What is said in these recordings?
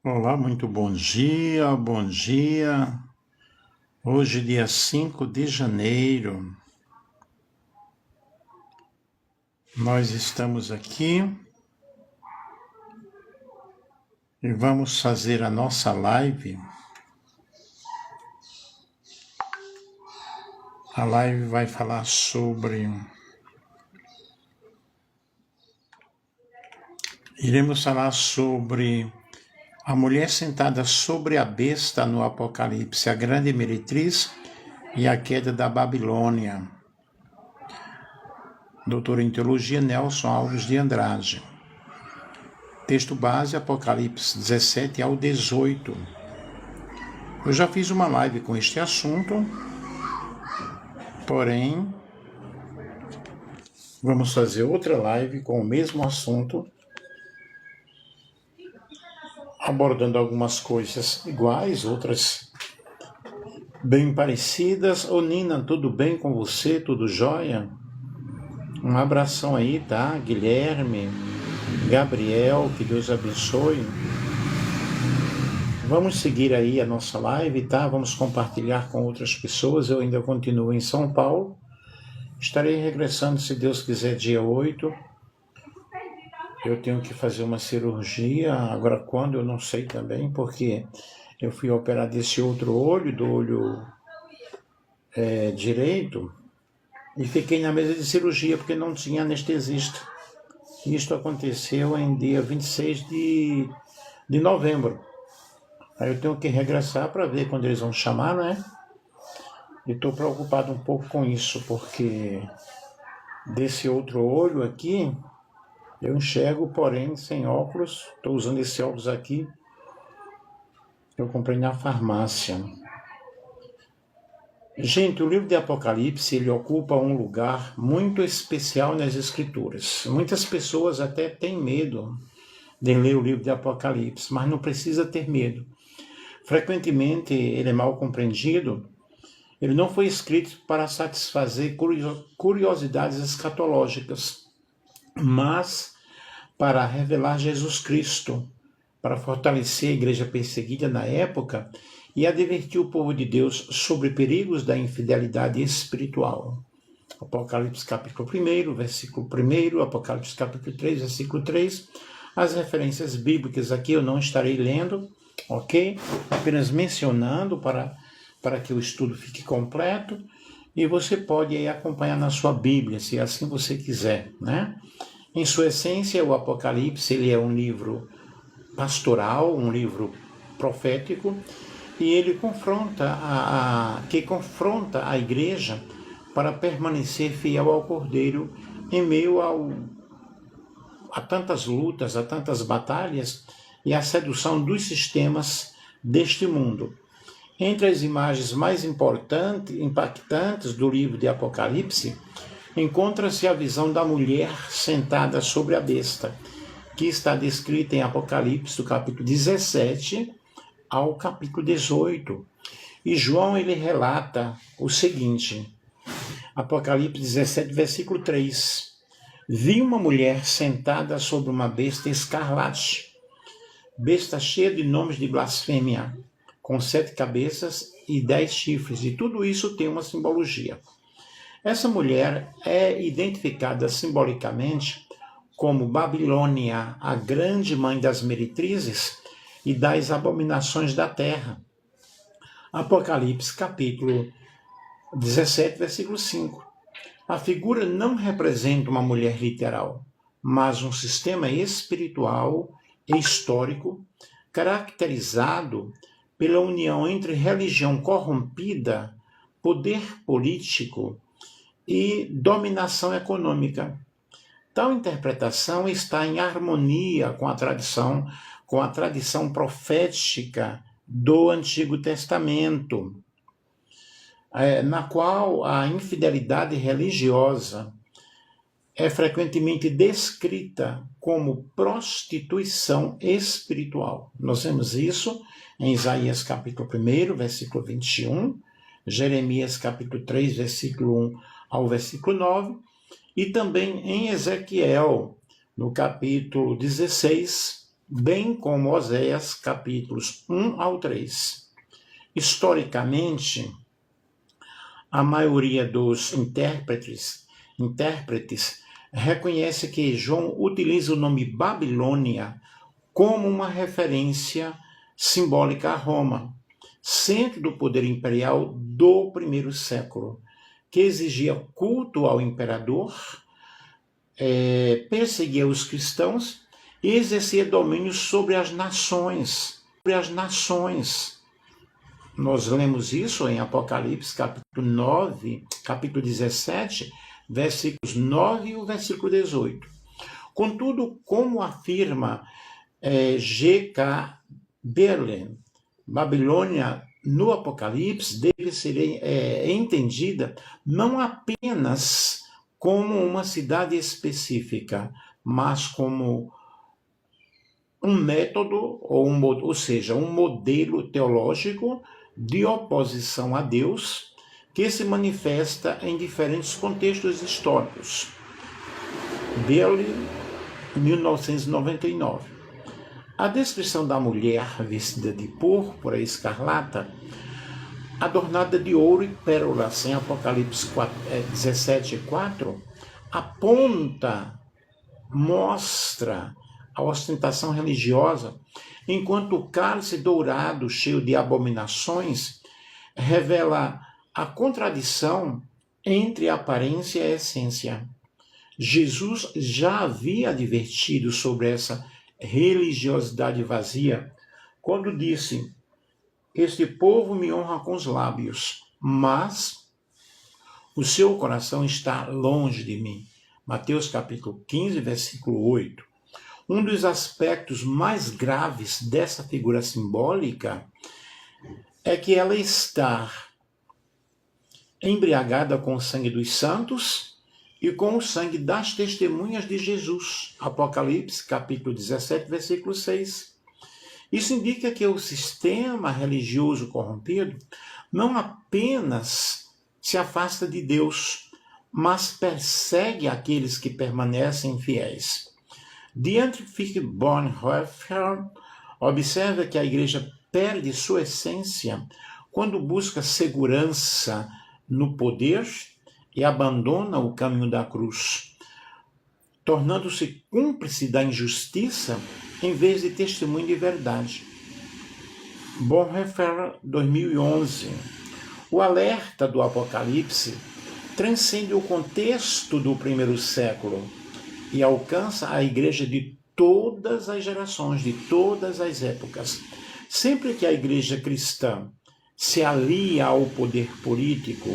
Olá, muito bom dia, bom dia. Hoje, dia 5 de janeiro, nós estamos aqui e vamos fazer a nossa live. A live vai falar sobre... Iremos falar sobre a mulher sentada sobre a besta no Apocalipse, a grande meretriz e a queda da Babilônia. Doutor em Teologia, Nelson Alves de Andrade. Texto base, Apocalipse 17 ao 18. Eu já fiz uma live com este assunto, porém, vamos fazer outra live com o mesmo assunto, abordando algumas coisas iguais, outras bem parecidas. Ô Nina, tudo bem com você? Tudo jóia? Um abração aí, tá? Guilherme, Gabriel, que Deus abençoe. Vamos seguir aí a nossa live, tá? Vamos compartilhar com outras pessoas. Eu ainda continuo em São Paulo. Estarei regressando, se Deus quiser, dia 8. Eu tenho que fazer uma cirurgia, agora quando eu não sei também, porque eu fui operar desse outro olho, do olho direito, e fiquei na mesa de cirurgia porque não tinha anestesista. Isto aconteceu em dia 26 de novembro. Aí eu tenho que regressar para ver quando eles vão chamar, né? E estou preocupado um pouco com isso, porque desse outro olho aqui, eu enxergo, porém, sem óculos. Estou usando esse óculos aqui, eu comprei na farmácia. Gente, o livro de Apocalipse, ele ocupa um lugar muito especial nas Escrituras. Muitas pessoas até têm medo de ler o livro de Apocalipse, mas não precisa ter medo. Frequentemente, ele é mal compreendido. Ele não foi escrito para satisfazer curiosidades escatológicas, mas para revelar Jesus Cristo, para fortalecer a igreja perseguida na época e advertir o povo de Deus sobre perigos da infidelidade espiritual. Apocalipse capítulo 1, versículo 1, Apocalipse capítulo 3, versículo 3. As referências bíblicas aqui eu não estarei lendo, ok? Apenas mencionando para que o estudo fique completo, e você pode aí acompanhar na sua Bíblia, se assim você quiser, né? Em sua essência, o Apocalipse ele é um livro pastoral, um livro profético, e ele confronta a igreja para permanecer fiel ao Cordeiro em meio a tantas lutas, a tantas batalhas e a sedução dos sistemas deste mundo. Entre as imagens mais impactantes do livro de Apocalipse, encontra-se a visão da mulher sentada sobre a besta, que está descrita em Apocalipse, do capítulo 17 ao capítulo 18. E João, ele relata o seguinte, Apocalipse 17, versículo 3. Vi uma mulher sentada sobre uma besta escarlate, besta cheia de nomes de blasfêmia, com 7 cabeças e 10 chifres, e tudo isso tem uma simbologia. Essa mulher é identificada simbolicamente como Babilônia, a grande mãe das meretrizes e das abominações da terra. Apocalipse, capítulo 17, versículo 5. A figura não representa uma mulher literal, mas um sistema espiritual e histórico caracterizado pela união entre religião corrompida, poder político e dominação econômica. Tal interpretação está em harmonia com a tradição profética do Antigo Testamento, na qual a infidelidade religiosa é frequentemente descrita como prostituição espiritual. Nós vemos isso em Isaías capítulo 1, versículo 21, Jeremias capítulo 3, versículo 1 ao versículo 9, e também em Ezequiel, no capítulo 16, bem como Oséias, capítulos 1 ao 3. Historicamente, a maioria dos intérpretes reconhece que João utiliza o nome Babilônia como uma referência simbólica a Roma, centro do poder imperial do primeiro século, que exigia culto ao imperador, perseguia os cristãos e exercia domínio sobre as nações. Nós lemos isso em Apocalipse, capítulo 9, capítulo 17, versículos 9 e o versículo 18. Contudo, como afirma G.K. Berlin, Babilônia no Apocalipse deve ser entendida não apenas como uma cidade específica, mas como um método, ou seja, um modelo teológico de oposição a Deus que se manifesta em diferentes contextos históricos. Berlin, 1999. A descrição da mulher vestida de púrpura escarlata, adornada de ouro e pérolas, em Apocalipse 17:4, mostra a ostentação religiosa, enquanto o cálice dourado, cheio de abominações, revela a contradição entre a aparência e a essência. Jesus já havia advertido sobre essa religiosidade vazia quando disse: este povo me honra com os lábios, mas o seu coração está longe de mim. Mateus capítulo 15, versículo 8. Um dos aspectos mais graves dessa figura simbólica é que ela está embriagada com o sangue dos santos e com o sangue das testemunhas de Jesus. Apocalipse, capítulo 17, versículo 6. Isso indica que o sistema religioso corrompido não apenas se afasta de Deus, mas persegue aqueles que permanecem fiéis. Dietrich Bonhoeffer observa que a igreja perde sua essência quando busca segurança no poder e abandona o caminho da cruz, tornando-se cúmplice da injustiça em vez de testemunho de verdade. Bonhoeffer, 2011. O alerta do Apocalipse transcende o contexto do primeiro século e alcança a igreja de todas as gerações, de todas as épocas. Sempre que a igreja cristã se alia ao poder político,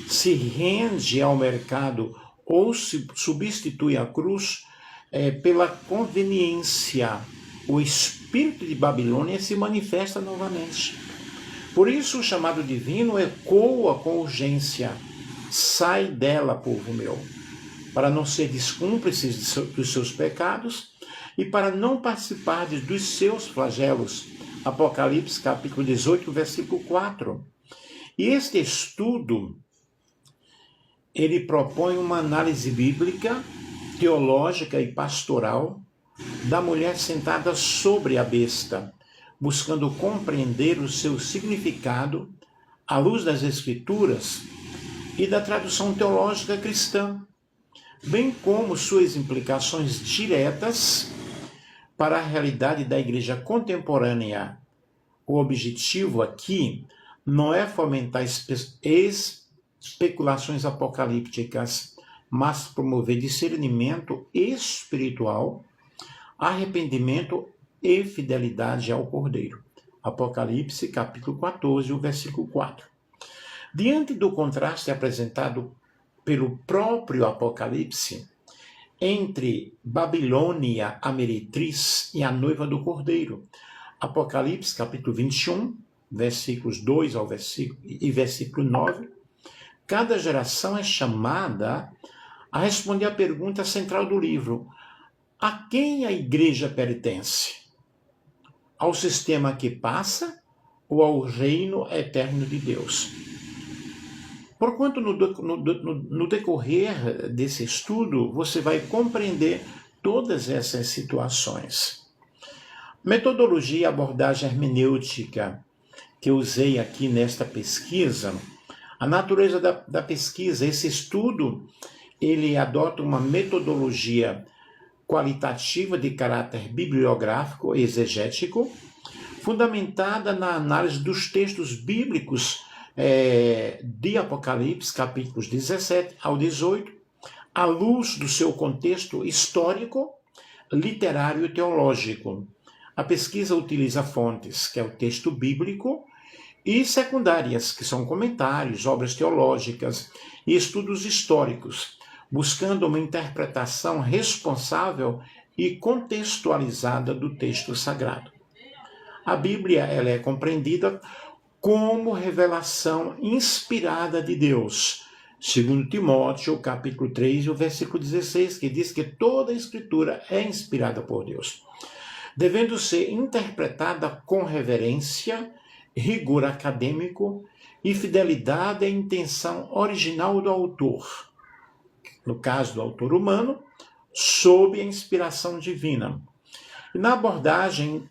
se rende ao mercado ou se substitui a cruz pela conveniência, o espírito de Babilônia se manifesta novamente. Por isso o chamado divino ecoa com urgência: sai dela, povo meu, para não seres cúmplices dos seus pecados e para não participardes dos seus flagelos. Apocalipse capítulo 18, versículo 4. E este estudo, ele propõe uma análise bíblica, teológica e pastoral da mulher sentada sobre a besta, buscando compreender o seu significado à luz das Escrituras e da tradução teológica cristã, bem como suas implicações diretas para a realidade da igreja contemporânea. O objetivo aqui não é fomentar especulações apocalípticas, mas promover discernimento espiritual, arrependimento e fidelidade ao Cordeiro. Apocalipse, capítulo 14, o versículo 4. Diante do contraste apresentado pelo próprio Apocalipse entre Babilônia, a meretriz, e a noiva do Cordeiro, Apocalipse, capítulo 21, versículos 2 ao versículo 9, cada geração é chamada a responder a pergunta central do livro: a quem a igreja pertence? Ao sistema que passa ou ao reino eterno de Deus? Porquanto no decorrer desse estudo você vai compreender todas essas situações. Metodologia e abordagem hermenêutica que eu usei aqui nesta pesquisa, a natureza da pesquisa, esse estudo, ele adota uma metodologia qualitativa de caráter bibliográfico e exegético, fundamentada na análise dos textos bíblicos de Apocalipse, capítulos 17 ao 18, à luz do seu contexto histórico, literário e teológico. A pesquisa utiliza fontes, que é o texto bíblico, e secundárias, que são comentários, obras teológicas e estudos históricos, buscando uma interpretação responsável e contextualizada do texto sagrado. A Bíblia ela é compreendida como revelação inspirada de Deus, segundo Timóteo, capítulo 3, o versículo 16, que diz que toda a Escritura é inspirada por Deus, devendo ser interpretada com reverência, rigor acadêmico e fidelidade à intenção original do autor, no caso do autor humano, sob a inspiração divina. Na abordagem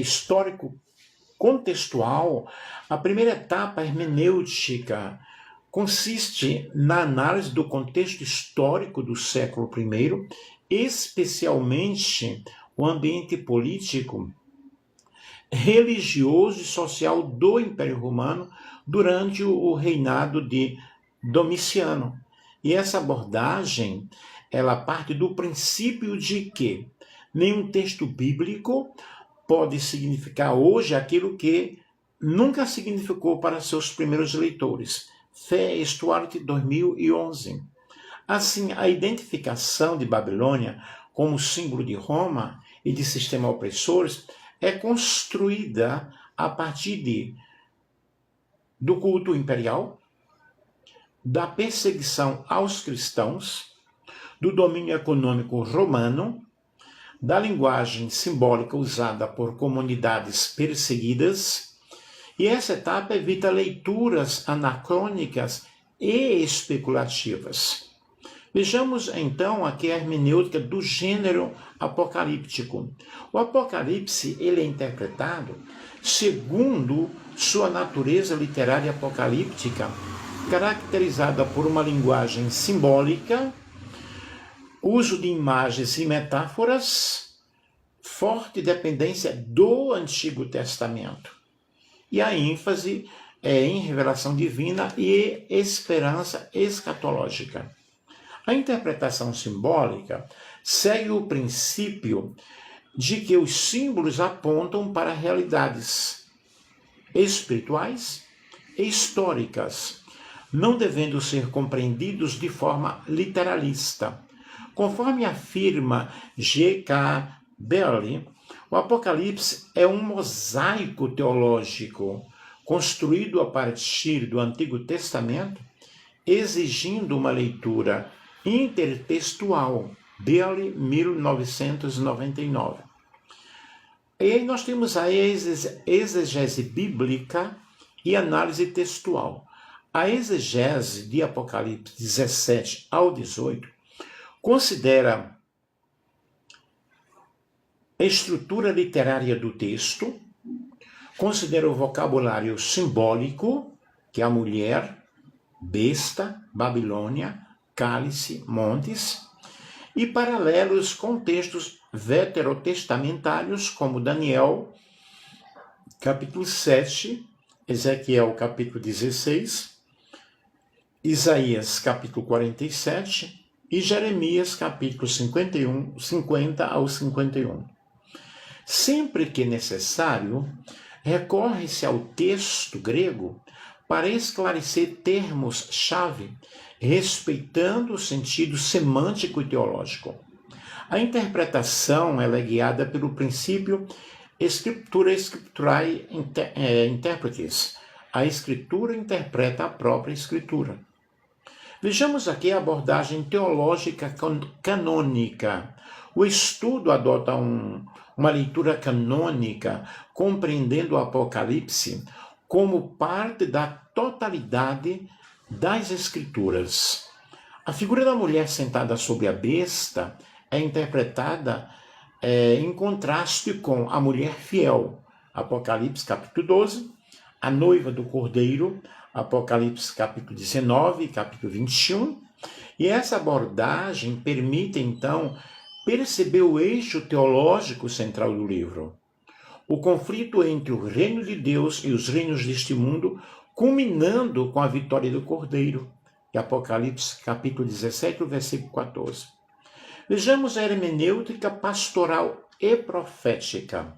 histórico-contextual, a primeira etapa hermenêutica consiste na análise do contexto histórico do século I, especialmente o ambiente político, religioso e social do Império Romano durante o reinado de Domiciano. E essa abordagem, ela parte do princípio de que nenhum texto bíblico pode significar hoje aquilo que nunca significou para seus primeiros leitores. Fé Stuart, 2011. Assim, a identificação de Babilônia como símbolo de Roma e de sistema opressores é construída a partir do culto imperial, da perseguição aos cristãos, do domínio econômico romano, da linguagem simbólica usada por comunidades perseguidas, e essa etapa evita leituras anacrônicas e especulativas. Vejamos então aqui a hermenêutica do gênero apocalíptico. O Apocalipse ele é interpretado segundo sua natureza literária apocalíptica, caracterizada por uma linguagem simbólica, uso de imagens e metáforas, forte dependência do Antigo Testamento. E a ênfase é em revelação divina e esperança escatológica. A interpretação simbólica segue o princípio de que os símbolos apontam para realidades espirituais e históricas, não devendo ser compreendidos de forma literalista. Conforme afirma G.K. Beale, o Apocalipse é um mosaico teológico construído a partir do Antigo Testamento, exigindo uma leitura intertextual. Beale, 1999. E aí nós temos a exegese bíblica e análise textual. A exegese de Apocalipse 17 ao 18 considera a estrutura literária do texto, considera o vocabulário simbólico, que é a mulher, besta, Babilônia, cálice, montes, e paralelos com textos veterotestamentários, como Daniel, capítulo 7, Ezequiel, capítulo 16, Isaías, capítulo 47, e Jeremias, capítulo 50 ao 51. Sempre que necessário, recorre-se ao texto grego para esclarecer termos-chave, respeitando o sentido semântico e teológico. A interpretação ela é guiada pelo princípio scripturae interpretis. A escritura interpreta a própria escritura. Vejamos aqui a abordagem teológica canônica. O estudo adota uma leitura canônica, compreendendo o Apocalipse como parte da totalidade das Escrituras. A figura da mulher sentada sobre a besta é interpretada em contraste com a mulher fiel, Apocalipse capítulo 12, a noiva do Cordeiro, Apocalipse capítulo 19 e capítulo 21, e essa abordagem permite, então, perceber o eixo teológico central do livro. O conflito entre o reino de Deus e os reinos deste mundo, culminando com a vitória do Cordeiro, Apocalipse capítulo 17, versículo 14. Vejamos a hermenêutica pastoral e profética.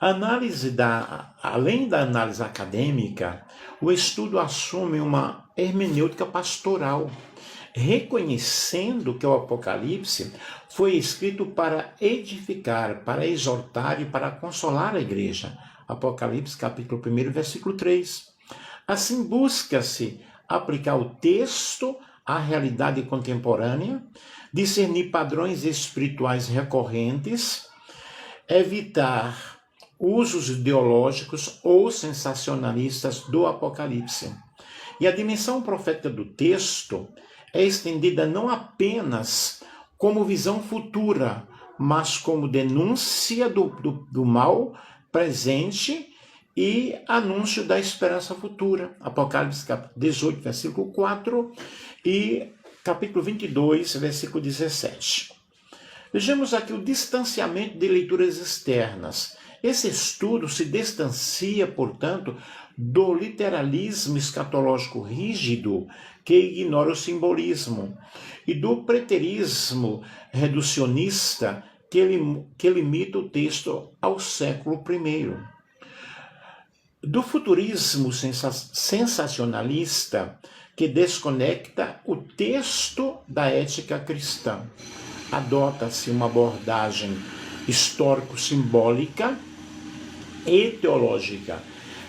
Além da análise acadêmica, o estudo assume uma hermenêutica pastoral, reconhecendo que o Apocalipse foi escrito para edificar, para exortar e para consolar a igreja. Apocalipse capítulo 1, versículo 3. Assim, busca-se aplicar o texto à realidade contemporânea, discernir padrões espirituais recorrentes, evitar usos ideológicos ou sensacionalistas do Apocalipse. E a dimensão profética do texto é estendida não apenas como visão futura, mas como denúncia do mal presente e anúncio da esperança futura. Apocalipse capítulo 18, versículo 4 e capítulo 22, versículo 17. Vejamos aqui o distanciamento de leituras externas. Esse estudo se distancia, portanto, do literalismo escatológico rígido que ignora o simbolismo e do preterismo reducionista que limita o texto ao século I. Do futurismo sensacionalista que desconecta o texto da ética cristã. Adota-se uma abordagem histórico-simbólica e teológica,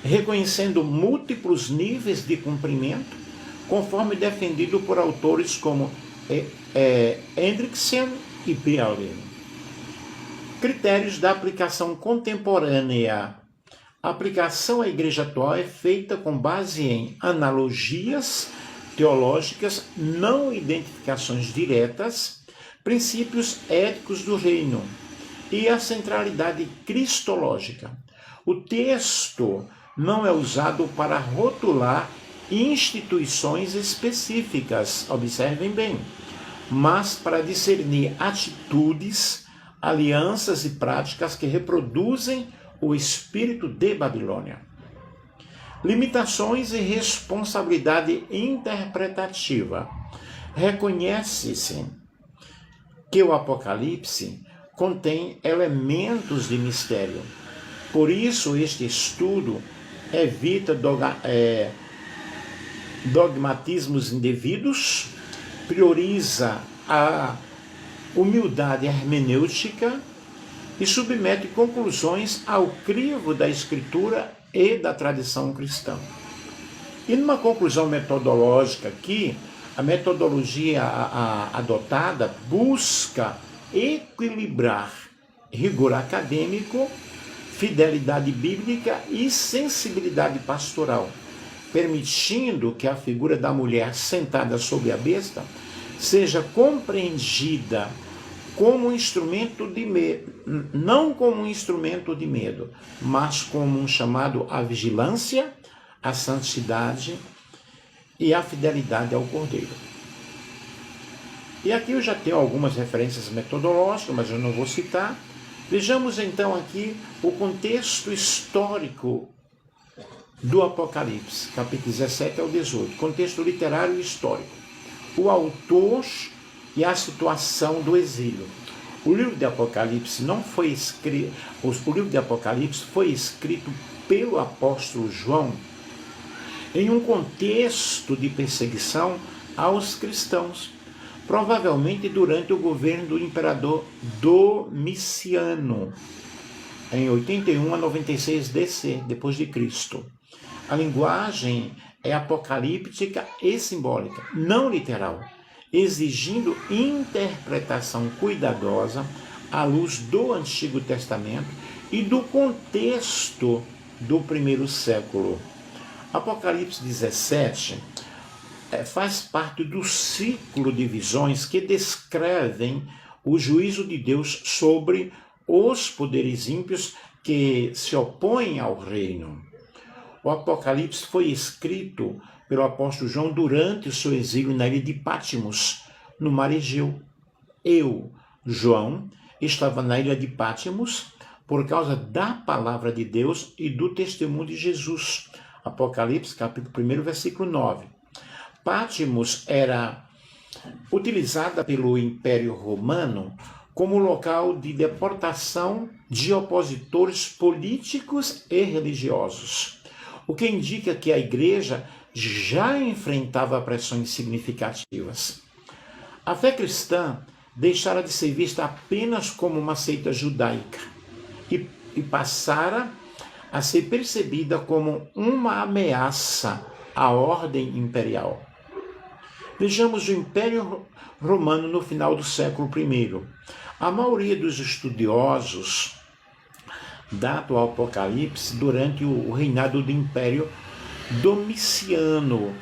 reconhecendo múltiplos níveis de cumprimento, conforme defendido por autores como Hendrickson e Peale. Critérios da aplicação contemporânea. A aplicação à igreja atual é feita com base em analogias teológicas, não identificações diretas, princípios éticos do reino e a centralidade cristológica. O texto não é usado para rotular instituições específicas, observem bem, mas para discernir atitudes, alianças e práticas que reproduzem o espírito de Babilônia. Limitações e responsabilidade interpretativa. Reconhece-se que o Apocalipse contém elementos de mistério. Por isso, este estudo evita dogmatismos indevidos, prioriza a humildade hermenêutica e submete conclusões ao crivo da Escritura e da tradição cristã. E numa conclusão metodológica aqui, a metodologia adotada busca equilibrar rigor acadêmico, fidelidade bíblica e sensibilidade pastoral, permitindo que a figura da mulher sentada sobre a besta seja compreendida como um instrumento de medo, não como um instrumento de medo, mas como um chamado à vigilância, à santidade e à fidelidade ao Cordeiro. E aqui eu já tenho algumas referências metodológicas, mas eu não vou citar. Vejamos então aqui o contexto histórico do Apocalipse, capítulo 17 ao 18, contexto literário e histórico. O autor e a situação do exílio. O livro de Apocalipse não foi escrito, o livro de Apocalipse foi escrito pelo apóstolo João em um contexto de perseguição aos cristãos, provavelmente durante o governo do imperador Domiciano, em 81 a 96 DC, depois de Cristo. A linguagem é apocalíptica e simbólica, não literal, exigindo interpretação cuidadosa à luz do Antigo Testamento e do contexto do primeiro século. Apocalipse 17 faz parte do ciclo de visões que descrevem o juízo de Deus sobre os poderes ímpios que se opõem ao reino. O Apocalipse foi escrito pelo apóstolo João durante o seu exílio na ilha de Patmos, no mar Egeu. Eu, João, estava na ilha de Patmos por causa da palavra de Deus e do testemunho de Jesus. Apocalipse, capítulo 1, versículo 9. Patmos era utilizada pelo Império Romano como local de deportação de opositores políticos e religiosos, o que indica que a igreja já enfrentava pressões significativas. A fé cristã deixara de ser vista apenas como uma seita judaica e passara a ser percebida como uma ameaça à ordem imperial. Vejamos o Império Romano no final do século I. A maioria dos estudiosos data o Apocalipse durante o reinado do Império Domiciano,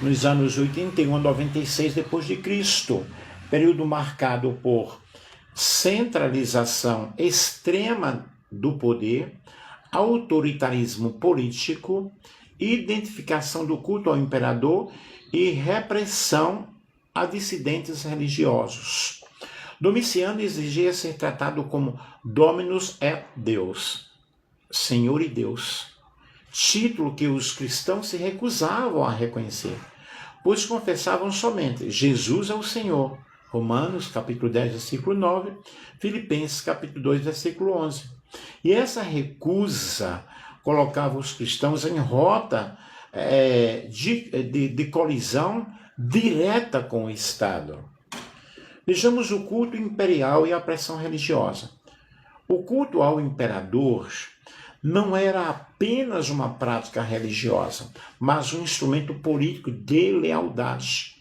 nos anos 81 a 96 d.C., período marcado por centralização extrema do poder, autoritarismo político, identificação do culto ao imperador e repressão a dissidentes religiosos. Domiciano exigia ser tratado como Dominus et Deus, Senhor e Deus, título que os cristãos se recusavam a reconhecer, pois confessavam somente Jesus é o Senhor. Romanos, capítulo 10, versículo 9, Filipenses, capítulo 2, versículo 11. E essa recusa colocava os cristãos em rota de colisão direta com o Estado. Vejamos o culto imperial e a pressão religiosa. O culto ao imperador não era apenas uma prática religiosa, mas um instrumento político de lealdade.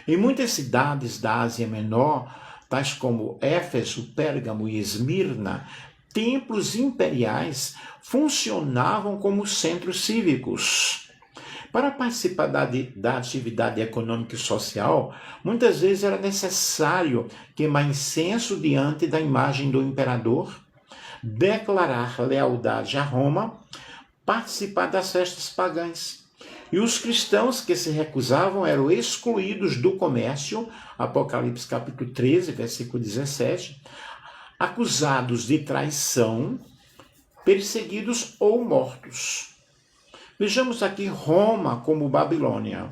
Em muitas cidades da Ásia Menor, tais como Éfeso, Pérgamo e Esmirna, templos imperiais funcionavam como centros cívicos. Para participar da atividade econômica e social, muitas vezes era necessário queimar incenso diante da imagem do imperador, declarar lealdade a Roma, participar das festas pagãs. E os cristãos que se recusavam eram excluídos do comércio, Apocalipse capítulo 13, versículo 17, acusados de traição, perseguidos ou mortos. Vejamos aqui Roma como Babilônia.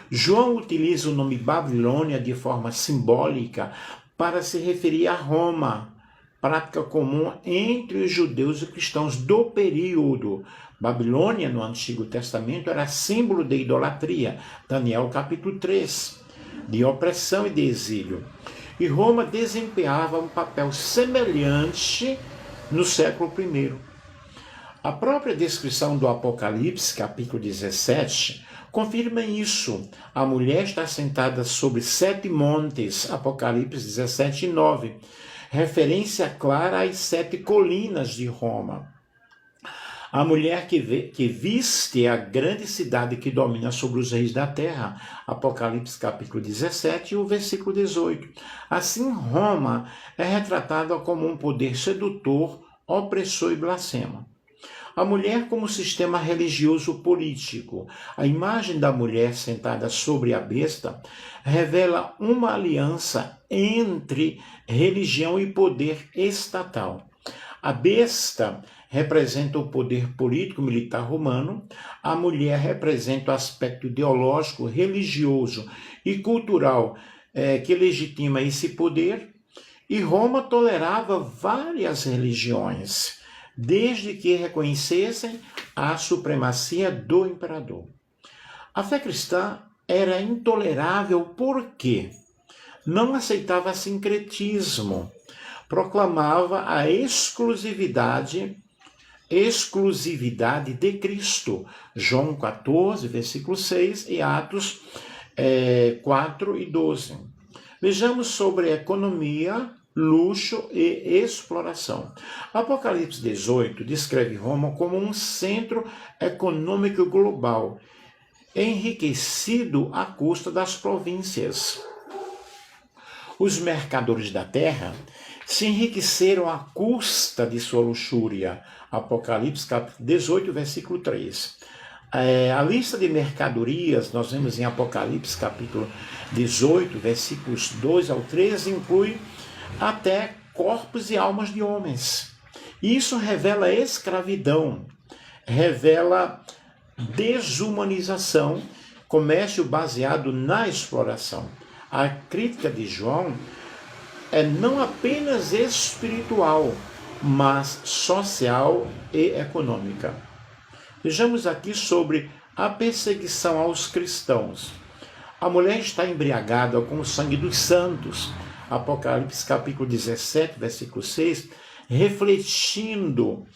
João utiliza o nome Babilônia de forma simbólica para se referir a Roma, prática comum entre os judeus e cristãos do período. Babilônia, no Antigo Testamento, era símbolo de idolatria, Daniel capítulo 3, de opressão e de exílio. E Roma desempenhava um papel semelhante no século I. A própria descrição do Apocalipse, capítulo 17, confirma isso. A mulher está sentada sobre 7 montes, Apocalipse 17, 9, referência clara às 7 colinas de Roma. A mulher que viste a grande cidade que domina sobre os reis da terra, Apocalipse capítulo 17 e o versículo 18. Assim, Roma é retratada como um poder sedutor, opressor e blasfemo. A mulher como sistema religioso político. A imagem da mulher sentada sobre a besta revela uma aliança entre religião e poder estatal. A besta representa o poder político-militar romano, a mulher representa o aspecto ideológico, religioso e cultural que legitima esse poder, e Roma tolerava várias religiões, desde que reconhecessem a supremacia do imperador. A fé cristã era intolerável porque não aceitava sincretismo, proclamava a exclusividade de Cristo, João 14, versículo 6 e Atos 4 e 12. Vejamos sobre economia, luxo e exploração. Apocalipse 18 descreve Roma como um centro econômico global, enriquecido à custa das províncias. Os mercadores da terra se enriqueceram à custa de sua luxúria. Apocalipse capítulo 18, versículo 3. A lista de mercadorias, nós vemos em Apocalipse capítulo 18, versículos 2 ao 13, inclui até corpos e almas de homens. Isso revela escravidão, revela desumanização, comércio baseado na exploração. A crítica de João é não apenas espiritual, mas social e econômica. Vejamos aqui sobre a perseguição aos cristãos. A mulher está embriagada com o sangue dos santos. Apocalipse capítulo 17, versículo 6, refletindo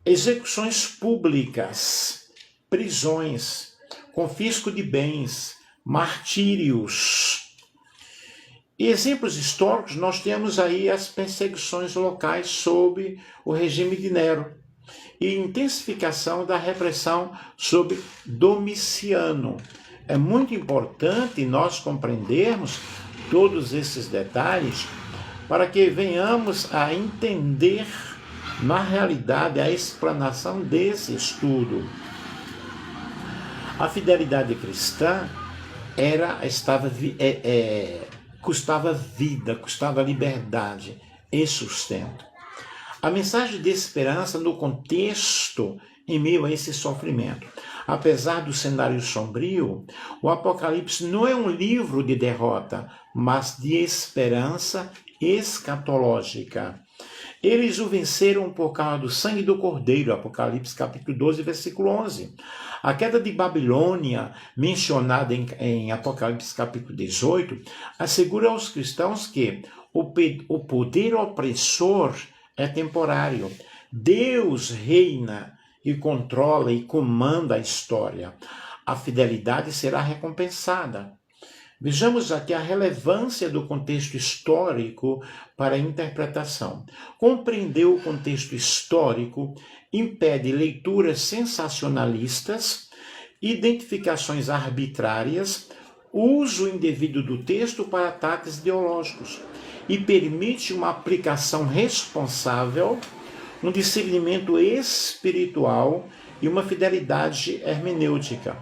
execuções públicas, prisões, confisco de bens, martírios. E exemplos históricos, nós temos aí as perseguições locais sob o regime de Nero e intensificação da repressão sob Domiciano. É muito importante nós compreendermos todos esses detalhes para que venhamos a entender na realidade a explanação desse estudo. A fidelidade cristã custava vida, custava liberdade e sustento. A mensagem de esperança no contexto em meio a esse sofrimento. Apesar do cenário sombrio, o Apocalipse não é um livro de derrota, mas de esperança escatológica. Eles o venceram por causa do sangue do Cordeiro, Apocalipse capítulo 12, versículo 11. A queda de Babilônia, mencionada em Apocalipse capítulo 18, assegura aos cristãos que o poder opressor é temporário. Deus reina e controla e comanda a história. A fidelidade será recompensada. Vejamos aqui a relevância do contexto histórico para a interpretação. Compreender o contexto histórico impede leituras sensacionalistas, identificações arbitrárias, uso indevido do texto para ataques ideológicos e permite uma aplicação responsável, um discernimento espiritual e uma fidelidade hermenêutica.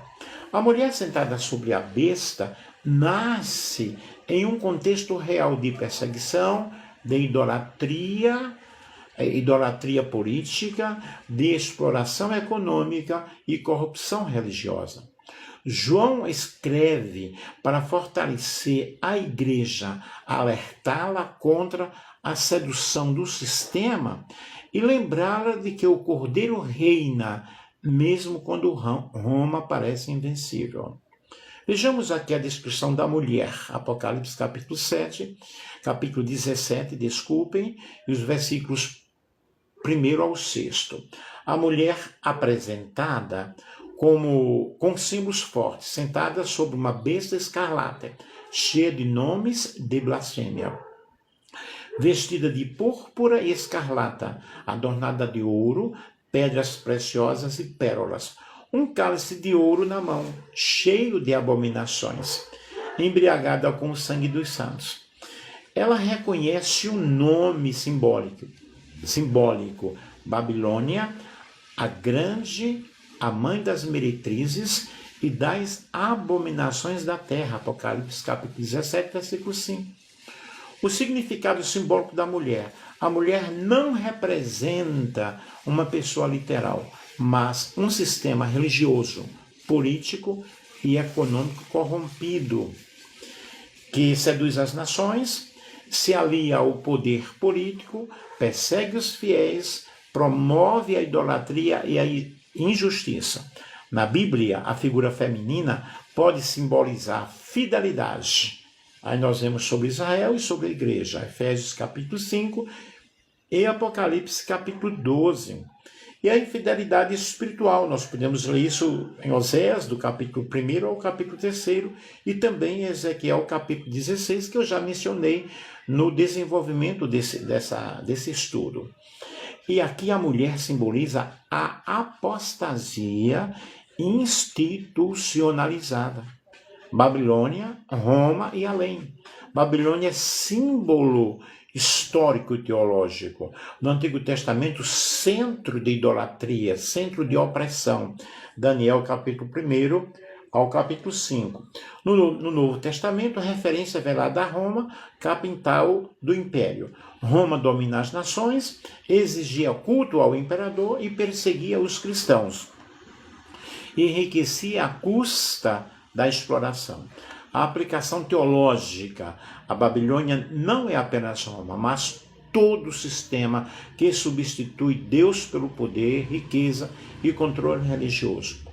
A mulher sentada sobre a besta nasce em um contexto real de perseguição, de idolatria política, de exploração econômica e corrupção religiosa. João escreve para fortalecer a igreja, alertá-la contra a sedução do sistema e lembrá-la de que o Cordeiro reina, mesmo quando Roma parece invencível. Vejamos aqui a descrição da mulher, Apocalipse capítulo 7, capítulo 17, e os versículos 1 ao 6. A mulher apresentada com símbolos fortes, sentada sobre uma besta escarlate, cheia de nomes de blasfêmia, vestida de púrpura e escarlata, adornada de ouro, pedras preciosas e pérolas, um cálice de ouro na mão, cheio de abominações, embriagada com o sangue dos santos. Ela reconhece o nome simbólico, Babilônia, a grande, a mãe das meretrizes e das abominações da terra, Apocalipse capítulo 17, versículo 5. O significado simbólico da mulher. A mulher não representa uma pessoa literal, mas um sistema religioso, político e econômico corrompido, que seduz as nações, se alia ao poder político, persegue os fiéis, promove a idolatria e a injustiça. Na Bíblia, a figura feminina pode simbolizar fidelidade. Aí nós vemos sobre Israel e sobre a igreja, Efésios capítulo 5 e Apocalipse capítulo 12. E a infidelidade espiritual, nós podemos ler isso em Oséias, do capítulo 1 ao capítulo 3, e também em Ezequiel capítulo 16, que eu já mencionei no desenvolvimento desse estudo. E aqui a mulher simboliza a apostasia institucionalizada. Babilônia, Roma e além. Babilônia é símbolo histórico e teológico. No Antigo Testamento, centro de idolatria, centro de opressão. Daniel, capítulo 1 ao capítulo 5. No Novo Testamento, referência velada a Roma, capital do império. Roma domina as nações, exigia culto ao imperador e perseguia os cristãos. Enriquecia à custa da exploração. A aplicação teológica, a Babilônia não é apenas Roma, mas todo o sistema que substitui Deus pelo poder, riqueza e controle religioso.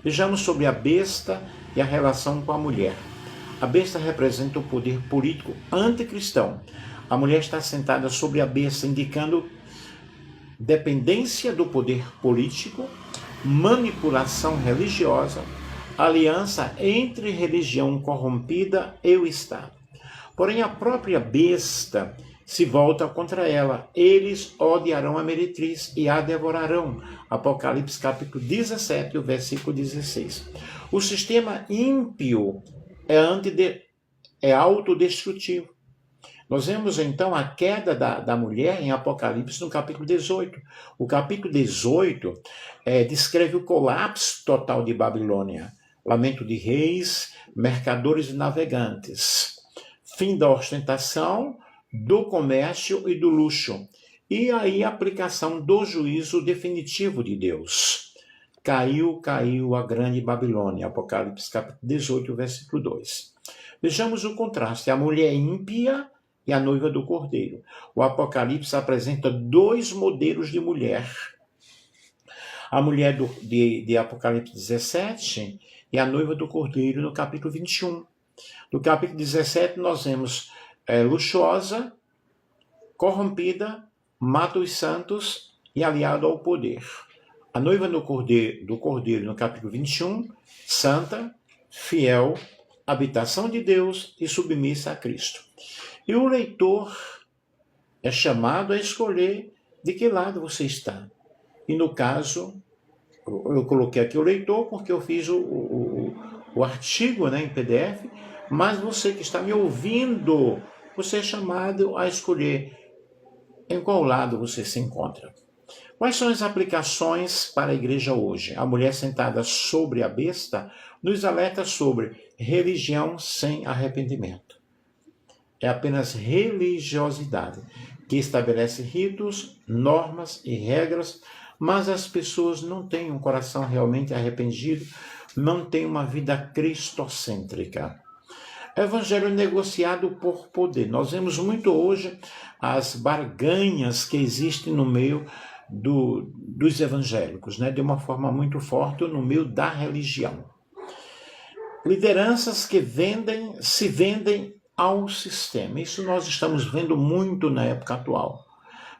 Vejamos sobre a besta e a relação com a mulher. A besta representa o poder político anticristão. A mulher está sentada sobre a besta, indicando dependência do poder político, manipulação religiosa, aliança entre religião corrompida e o Estado. Porém, a própria besta se volta contra ela. Eles odiarão a meretriz e a devorarão. Apocalipse capítulo 17, versículo 16. O sistema ímpio é autodestrutivo. Nós vemos então a queda da mulher em Apocalipse no capítulo 18. O capítulo 18 descreve o colapso total de Babilônia. Lamento de reis, mercadores e navegantes. Fim da ostentação, do comércio e do luxo. E aí a aplicação do juízo definitivo de Deus. Caiu a grande Babilônia. Apocalipse capítulo 18, versículo 2. Vejamos o contraste. A mulher ímpia e a noiva do Cordeiro. O Apocalipse apresenta dois modelos de mulher. A mulher de Apocalipse 17 e a noiva do Cordeiro no capítulo 21. No capítulo 17 nós vemos luxuosa, corrompida, mata os santos e aliada ao poder. A noiva do Cordeiro no capítulo 21, santa, fiel, habitação de Deus e submissa a Cristo. E o leitor é chamado a escolher de que lado você está. E no caso, eu coloquei aqui o leitor porque eu fiz o artigo, né, em PDF, mas você que está me ouvindo, você é chamado a escolher em qual lado você se encontra. Quais são as aplicações para a igreja hoje? A mulher sentada sobre a besta nos alerta sobre religião sem arrependimento. É apenas religiosidade, que estabelece ritos, normas e regras, mas as pessoas não têm um coração realmente arrependido, não têm uma vida cristocêntrica. Evangelho negociado por poder. Nós vemos muito hoje as barganhas que existem no meio dos evangélicos, né? De uma forma muito forte no meio da religião. Lideranças que se vendem ao sistema. Isso nós estamos vendo muito na época atual.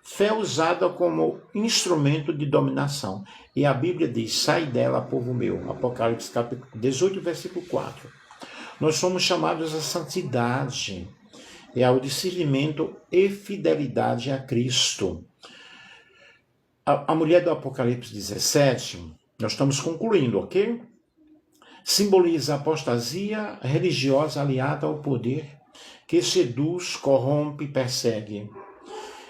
Fé usada como instrumento de dominação. E a Bíblia diz, sai dela, povo meu. Apocalipse capítulo 18, versículo 4. Nós somos chamados à santidade e ao discernimento e fidelidade a Cristo. A mulher do Apocalipse 17, nós estamos concluindo, ok? Simboliza a apostasia religiosa aliada ao poder, que seduz, corrompe e persegue.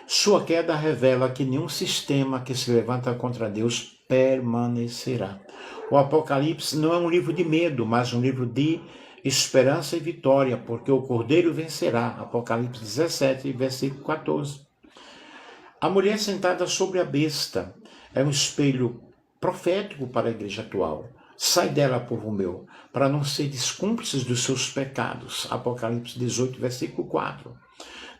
Sua queda revela que nenhum sistema que se levanta contra Deus permanecerá. O Apocalipse não é um livro de medo, mas um livro de esperança e vitória, porque o Cordeiro vencerá. Apocalipse 17, versículo 14. A mulher sentada sobre a besta é um espelho profético para a igreja atual. Sai dela, povo meu, para não seres cúmplices dos seus pecados. Apocalipse 18, versículo 4.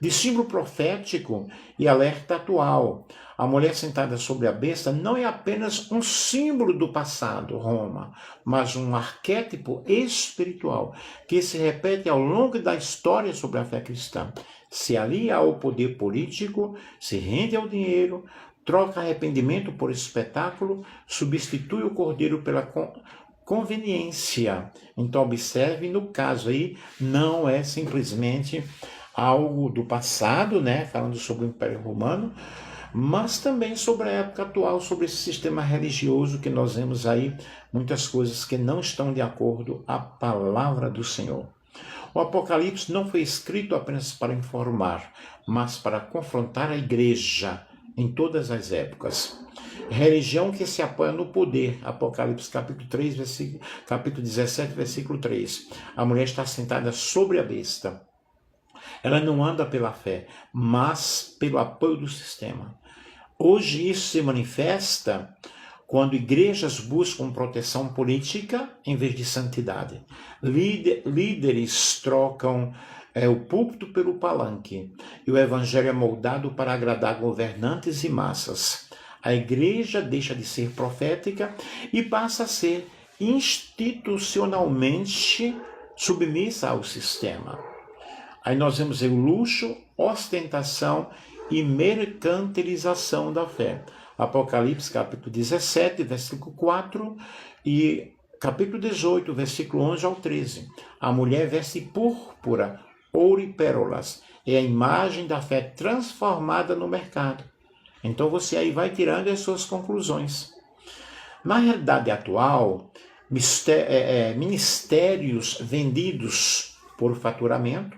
De símbolo profético e alerta atual, a mulher sentada sobre a besta não é apenas um símbolo do passado, Roma, mas um arquétipo espiritual que se repete ao longo da história sobre a fé cristã. Se alia ao poder político, se rende ao dinheiro, troca arrependimento por espetáculo, substitui o cordeiro pela conveniência. Então observe, no caso aí, não é simplesmente algo do passado, né, falando sobre o Império Romano, mas também sobre a época atual, sobre esse sistema religioso que nós vemos aí, muitas coisas que não estão de acordo com a palavra do Senhor. O Apocalipse não foi escrito apenas para informar, mas para confrontar a igreja em todas as épocas. Religião que se apoia no poder. Apocalipse capítulo 3, capítulo 17, versículo 3. A mulher está sentada sobre a besta. Ela não anda pela fé, mas pelo apoio do sistema. Hoje isso se manifesta quando igrejas buscam proteção política em vez de santidade. Líderes trocam o púlpito pelo palanque e o evangelho é moldado para agradar governantes e massas. A igreja deixa de ser profética e passa a ser institucionalmente submissa ao sistema. Aí nós vemos o luxo, ostentação e mercantilização da fé. Apocalipse capítulo 17, versículo 4 e capítulo 18, versículo 11 ao 13. A mulher veste púrpura, ouro e pérolas. É a imagem da fé transformada no mercado. Então você aí vai tirando as suas conclusões. Na realidade atual, ministérios vendidos por faturamento,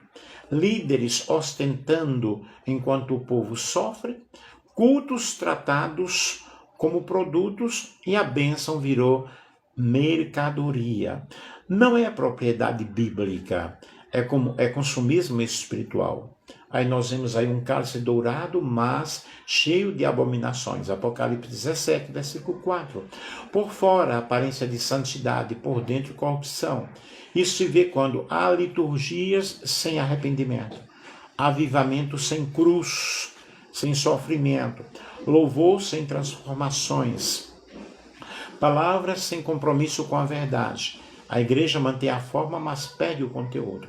líderes ostentando enquanto o povo sofre, cultos tratados como produtos e a bênção virou mercadoria. Não é propriedade bíblica, é consumismo espiritual. Aí nós vemos aí um cálice dourado, mas cheio de abominações. Apocalipse 17, versículo 4. Por fora, aparência de santidade, por dentro, corrupção. Isso se vê quando há liturgias sem arrependimento, avivamento sem cruz, sem sofrimento, louvor sem transformações, palavras sem compromisso com a verdade. A igreja mantém a forma, mas perde o conteúdo.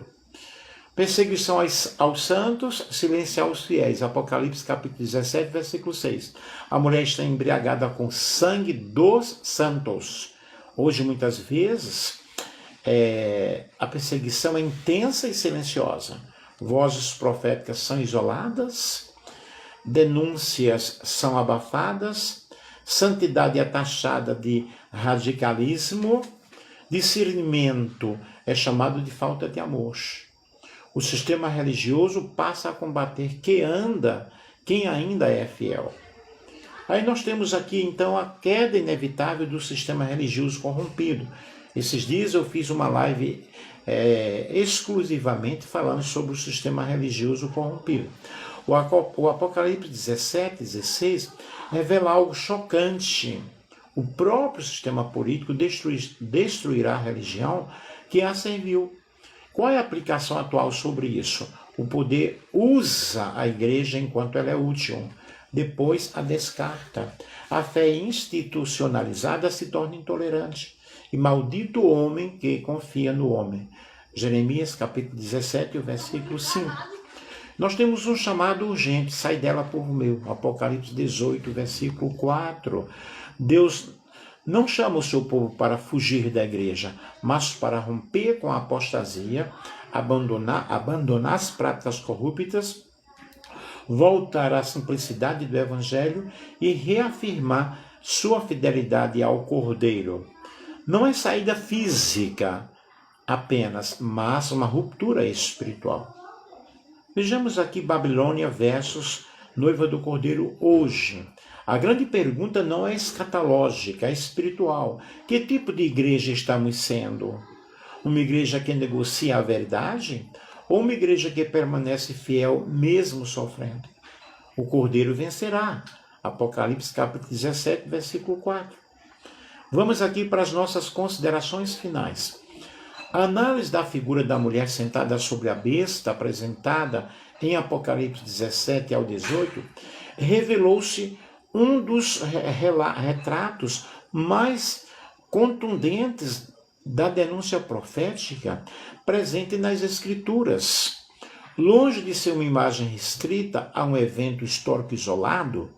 Perseguição aos santos, silenciar os fiéis. Apocalipse capítulo 17, versículo 6. A mulher está embriagada com sangue dos santos. Hoje, muitas vezes, a perseguição é intensa e silenciosa. Vozes proféticas são isoladas, denúncias são abafadas, santidade é taxada de radicalismo, discernimento é chamado de falta de amor. O sistema religioso passa a combater quem ainda é fiel. Aí nós temos aqui, então, a queda inevitável do sistema religioso corrompido. Esses dias eu fiz uma live exclusivamente falando sobre o sistema religioso corrompido. O Apocalipse 17, 16 revela algo chocante. O próprio sistema político destruirá a religião que a serviu. Qual é a aplicação atual sobre isso? O poder usa a igreja enquanto ela é útil, depois a descarta. A fé institucionalizada se torna intolerante. E maldito o homem que confia no homem. Jeremias capítulo 17, versículo 5. Nós temos um chamado urgente, sai dela por meu. Apocalipse 18, versículo 4. Deus não chama o seu povo para fugir da igreja, mas para romper com a apostasia, abandonar as práticas corruptas, voltar à simplicidade do evangelho e reafirmar sua fidelidade ao Cordeiro. Não é saída física apenas, mas uma ruptura espiritual. Vejamos aqui Babilônia versus noiva do Cordeiro hoje. A grande pergunta não é escatológica, é espiritual. Que tipo de igreja estamos sendo? Uma igreja que negocia a verdade? Ou uma igreja que permanece fiel mesmo sofrendo? O Cordeiro vencerá. Apocalipse capítulo 17, versículo 4. Vamos aqui para as nossas considerações finais. A análise da figura da mulher sentada sobre a besta, apresentada em Apocalipse 17 ao 18, revelou-se um dos retratos mais contundentes da denúncia profética presente nas Escrituras. Longe de ser uma imagem restrita a um evento histórico isolado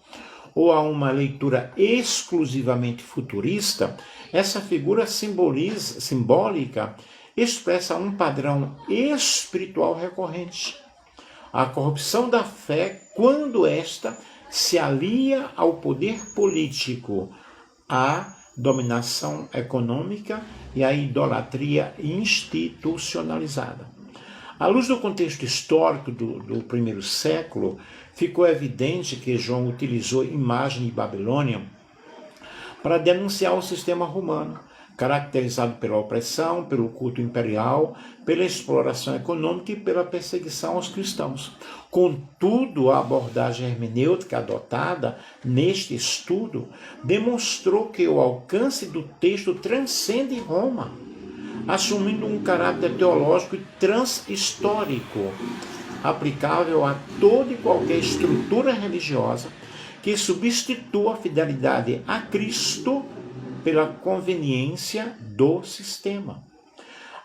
ou a uma leitura exclusivamente futurista, essa figura simbólica expressa um padrão espiritual recorrente. A corrupção da fé, quando esta se alia ao poder político, à dominação econômica e à idolatria institucionalizada. À luz do contexto histórico do primeiro século, ficou evidente que João utilizou imagem de Babilônia para denunciar o sistema romano, caracterizado pela opressão, pelo culto imperial, pela exploração econômica e pela perseguição aos cristãos. Contudo, a abordagem hermenêutica adotada neste estudo demonstrou que o alcance do texto transcende Roma, assumindo um caráter teológico e transhistórico, aplicável a toda e qualquer estrutura religiosa que substitua a fidelidade a Cristo pela conveniência do sistema.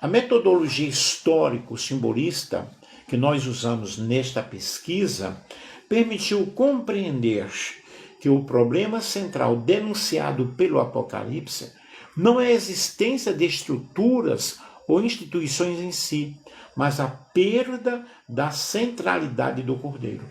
A metodologia histórico-simbolista que nós usamos nesta pesquisa permitiu compreender que o problema central denunciado pelo Apocalipse não é a existência de estruturas ou instituições em si, mas a perda da centralidade do Cordeiro.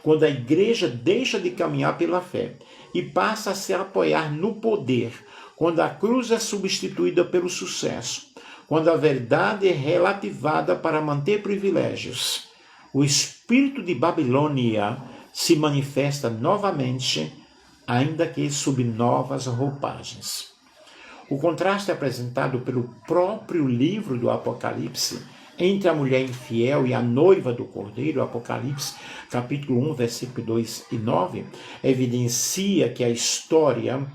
Quando a igreja deixa de caminhar pela fé e passa a se apoiar no poder, quando a cruz é substituída pelo sucesso, quando a verdade é relativada para manter privilégios, o espírito de Babilônia se manifesta novamente, ainda que sob novas roupagens. O contraste apresentado pelo próprio livro do Apocalipse entre a mulher infiel e a noiva do Cordeiro, Apocalipse, capítulo 1, versículo 2 e 9, evidencia que a história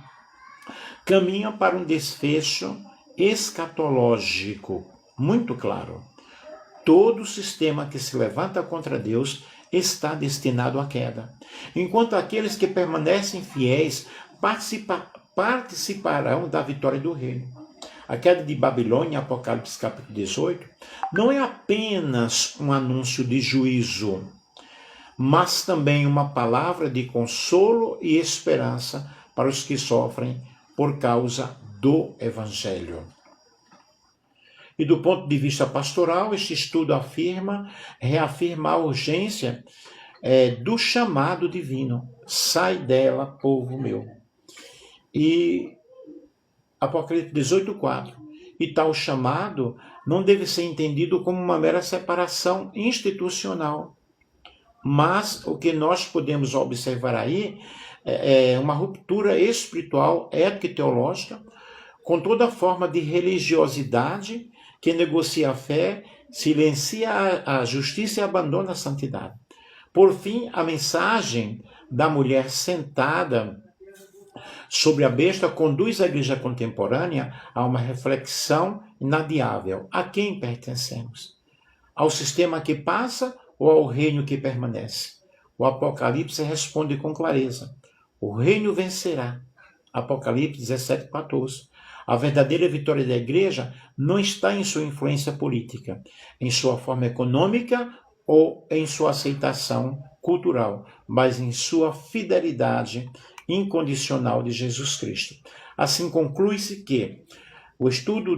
caminha para um desfecho escatológico muito claro. Todo sistema que se levanta contra Deus está destinado à queda, enquanto aqueles que permanecem fiéis participarão da vitória do reino. A queda de Babilônia, Apocalipse capítulo 18, não é apenas um anúncio de juízo, mas também uma palavra de consolo e esperança para os que sofrem por causa do Evangelho. E do ponto de vista pastoral, este estudo reafirma a urgência do chamado divino. Sai dela, povo meu. E Apocalipse 18:4. E tal chamado não deve ser entendido como uma mera separação institucional. Mas o que nós podemos observar aí é uma ruptura espiritual, ética e teológica, com toda forma de religiosidade que negocia a fé, silencia a justiça e abandona a santidade. Por fim, a mensagem da mulher sentada sobre a besta conduz a igreja contemporânea a uma reflexão inadiável. A quem pertencemos? Ao sistema que passa ou ao reino que permanece? O Apocalipse responde com clareza. O reino vencerá. Apocalipse 17:14. A verdadeira vitória da igreja não está em sua influência política, em sua forma econômica ou em sua aceitação cultural, mas em sua fidelidade incondicional de Jesus Cristo. Assim conclui-se que o estudo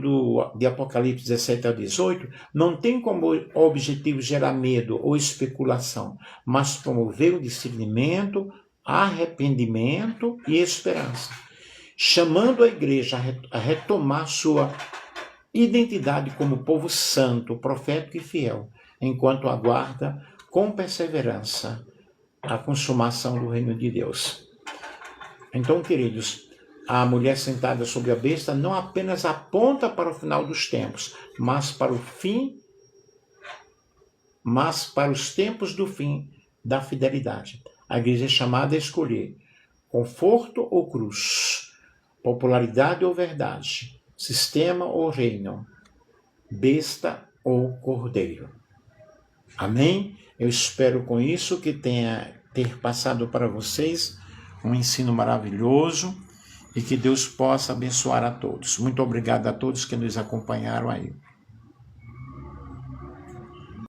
de Apocalipse 17 a 18 não tem como objetivo gerar medo ou especulação, mas promover o discernimento, arrependimento e esperança, chamando a igreja a retomar sua identidade como povo santo, profético e fiel, enquanto aguarda com perseverança a consumação do reino de Deus. Então, queridos, a mulher sentada sobre a besta não apenas aponta para o final dos tempos, mas para o fim, mas para os tempos do fim da fidelidade. A igreja é chamada a escolher conforto ou cruz, popularidade ou verdade, sistema ou reino, besta ou cordeiro. Amém? Eu espero com isso que ter passado para vocês um ensino maravilhoso e que Deus possa abençoar a todos. Muito obrigado a todos que nos acompanharam aí.